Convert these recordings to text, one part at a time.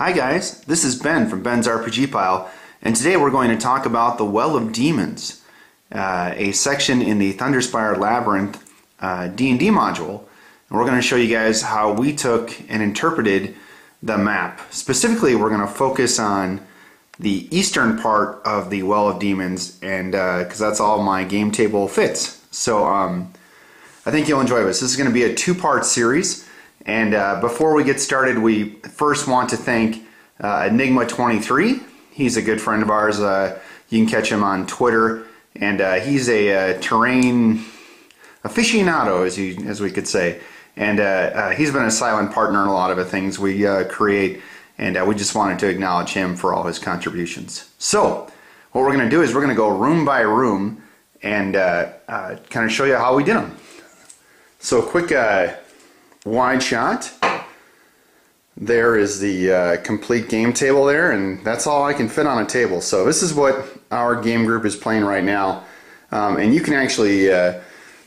Hi guys, this is Ben from Ben's RPG Pile, and today we're going to talk about the Well of Demons, a section in the Thunderspire Labyrinth D&D module, and we're going to show you guys how we took and interpreted the map. Specifically, we're going to focus on the eastern part of the Well of Demons, and because that's all my game table fits. So I think you'll enjoy this. This is going to be a two-part series. And before we get started, we first want to thank Enigma23. He's a good friend of ours. You can catch him on Twitter, and he's a terrain aficionado, as we could say. And he's been a silent partner in a lot of the things we create, and we just wanted to acknowledge him for all his contributions. So, what we're going to do is we're going to go room by room and kind of show you how we did them. So, quick wide shot. There is the complete game table there, and that's all I can fit on a table. So this is what our game group is playing right now, and you can actually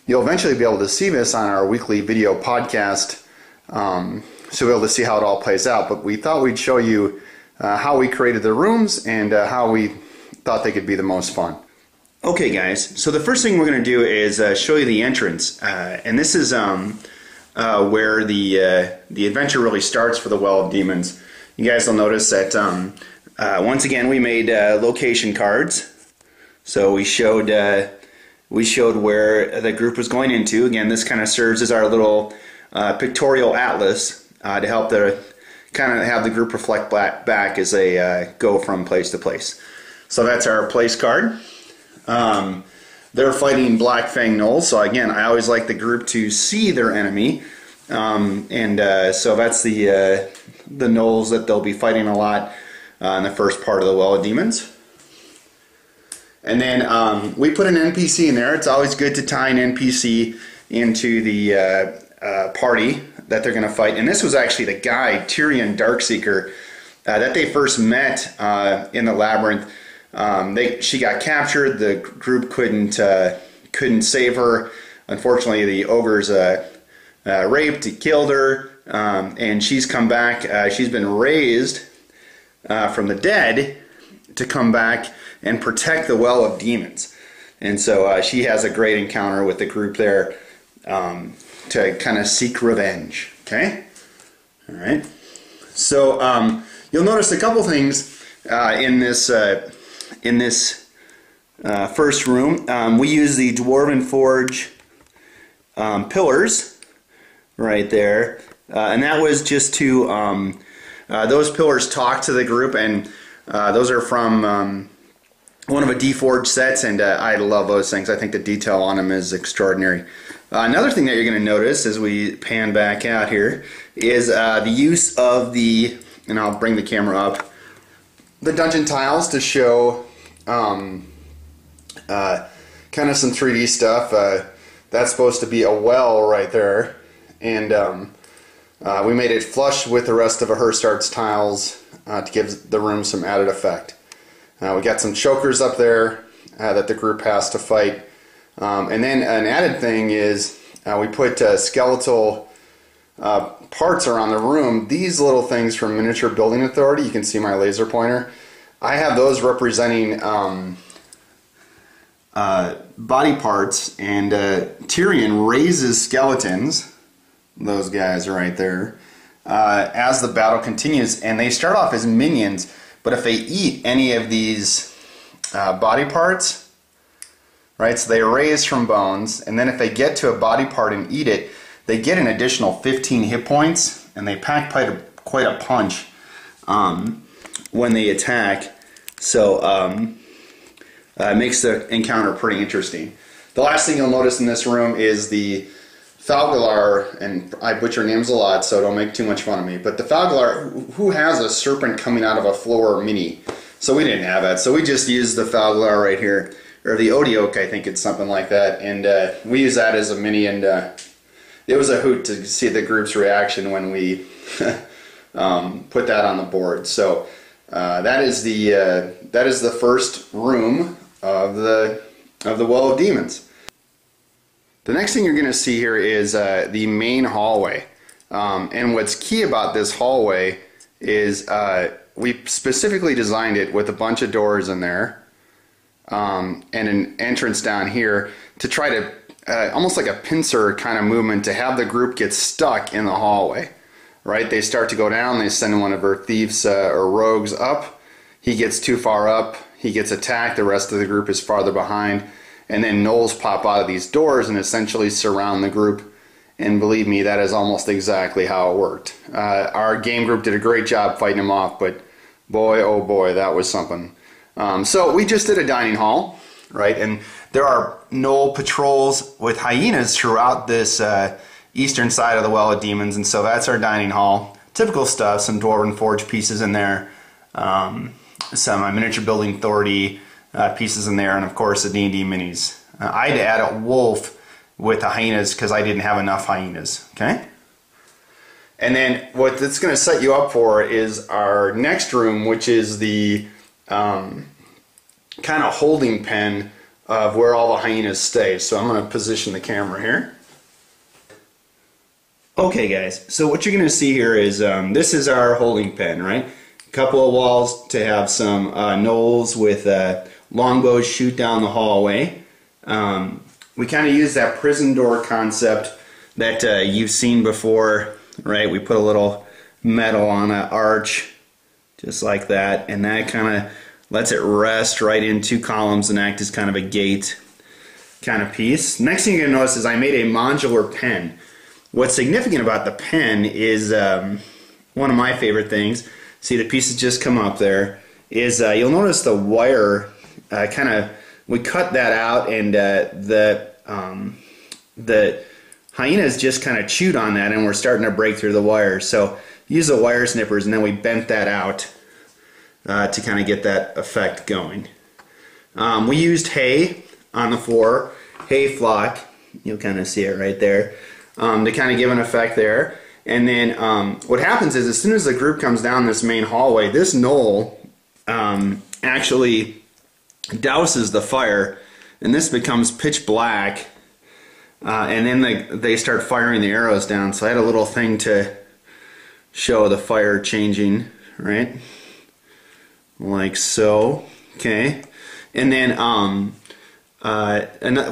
you'll eventually be able to see this on our weekly video podcast, so you'll be able to see how it all plays out. But we thought we'd show you how we created the rooms and how we thought they could be the most fun. Okay guys, so the first thing we're going to do is show you the entrance, and this is where the adventure really starts for the Well of Demons. You guys will notice that once again we made location cards. So we showed where the group was going into. Again, this kind of serves as our little pictorial atlas to help kind of have the group reflect back as they go from place to place. So that's our place card. They're fighting Blackfang Gnolls, so again, I always like the group to see their enemy, so that's the Gnolls that they'll be fighting a lot in the first part of the Well of Demons. And then we put an NPC in there. It's always good to tie an NPC into the party that they're going to fight. And this was actually the guide, Tyrion Darkseeker, that they first met in the labyrinth. She got captured. The group couldn't save her. Unfortunately, the ogres raped, killed her, and she's come back. She's been raised from the dead to come back and protect the Well of Demons. And so she has a great encounter with the group there to kind of seek revenge. Okay? All right. So you'll notice a couple things in this first room. We use the Dwarven Forge pillars right there, and that was just to those pillars talk to the group, and those are from one of a D-Forge sets, and I love those things. I think the detail on them is extraordinary. Another thing that you're going to notice as we pan back out here is the use of the, and I'll bring the camera up, the dungeon tiles to show kind of some 3D stuff. That's supposed to be a well right there, and we made it flush with the rest of Herstart's tiles to give the room some added effect. We got some chokers up there that the group has to fight, and then an added thing is we put skeletal parts around the room. These little things from Miniature Building Authority, you can see my laser pointer. I have those representing body parts, and Tyrion raises skeletons, those guys right there, as the battle continues, and they start off as minions, but if they eat any of these body parts, right, so they raise from bones, and then if they get to a body part and eat it, they get an additional 15 hit points, and they pack quite a punch when they attack. So it makes the encounter pretty interesting. The last thing you'll notice in this room is the Falgalar, and I butcher names a lot, so don't make too much fun of me, but the Falgalar, who has a serpent coming out of a floor mini? So we didn't have that, so we just used the Falgalar right here, or the Odioke, I think it's something like that, and we use that as a mini, and it was a hoot to see the group's reaction when we put that on the board. So that is the first room of the Well of Demons. The next thing you're going to see here is the main hallway, and what's key about this hallway is we specifically designed it with a bunch of doors in there and an entrance down here to try to almost like a pincer kind of movement to have the group get stuck in the hallway. Right? They start to go down, they send one of our thieves or rogues up. He gets too far up, he gets attacked, the rest of the group is farther behind, and then Gnolls pop out of these doors and essentially surround the group. And believe me, that is almost exactly how it worked. Our game group did a great job fighting them off, but boy, oh boy, that was something. So we just did a dining hall, right? And there are Gnoll patrols with hyenas throughout this eastern side of the Well of Demons, and so that's our dining hall. Typical stuff, some Dwarven Forge pieces in there, some miniature building authority pieces in there, and of course the D&D minis. I had to add a wolf with the hyenas because I didn't have enough hyenas. Okay? And then what it's going to set you up for is our next room, which is the kind of holding pen of where all the hyenas stay. So I'm going to position the camera here. Okay guys, so what you're going to see here is this is our holding pen, right? A couple of walls to have some Gnolls with longbows shoot down the hallway. We kind of use that prison door concept that you've seen before, right? We put a little metal on an arch, just like that, and that kind of lets it rest right in two columns and act as kind of a gate kind of piece. Next thing you're going to notice is I made a modular pen. What's significant about the pen is one of my favorite things. See, the pieces just come up there. Is you'll notice the wire we cut that out, and the hyenas just kind of chewed on that, and we're starting to break through the wire. So use the wire snippers, and then we bent that out to kind of get that effect going. We used hay on the floor, hay flock. You'll kind of see it right there. To kind of give an effect there. And then what happens is as soon as the group comes down this main hallway, this Gnoll actually douses the fire, and this becomes pitch black, and then they start firing the arrows down. So I had a little thing to show the fire changing, right? Like so. Okay. And then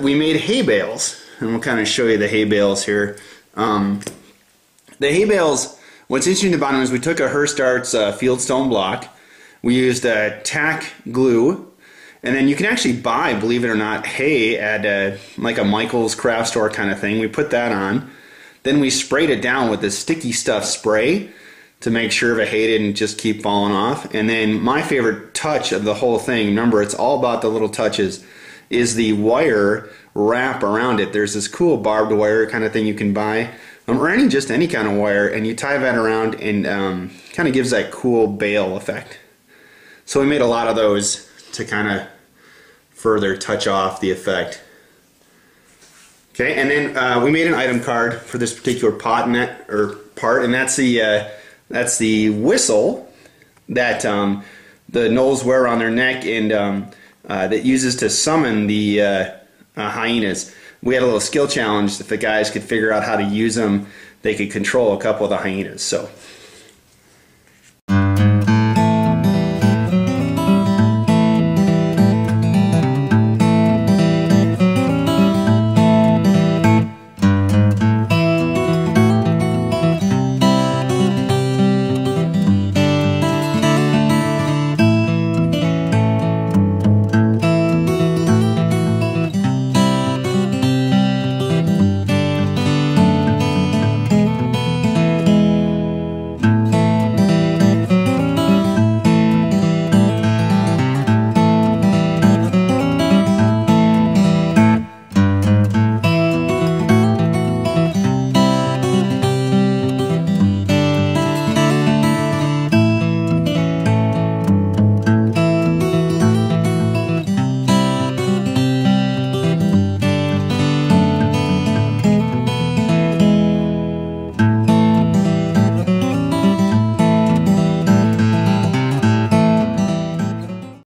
we made hay bales. And we'll kind of show you the hay bales here. The hay bales, what's interesting about them is we took a Hearst Arts fieldstone block. We used tack glue. And then you can actually buy, believe it or not, hay at like a Michael's craft store kind of thing. We put that on. Then we sprayed it down with this sticky stuff spray to make sure the hay didn't just keep falling off. And then my favorite touch of the whole thing, remember it's all about the little touches, is the wire wrap around it. There's this cool barbed wire kind of thing you can buy, or any kind of wire, and you tie that around, and kind of gives that cool bale effect. So we made a lot of those to kind of further touch off the effect. Okay, and then we made an item card for this particular part, and that's the whistle that the Gnolls wear on their neck, and that uses to summon the hyenas. We had a little skill challenge. If the guys could figure out how to use them, they could control a couple of the hyenas. So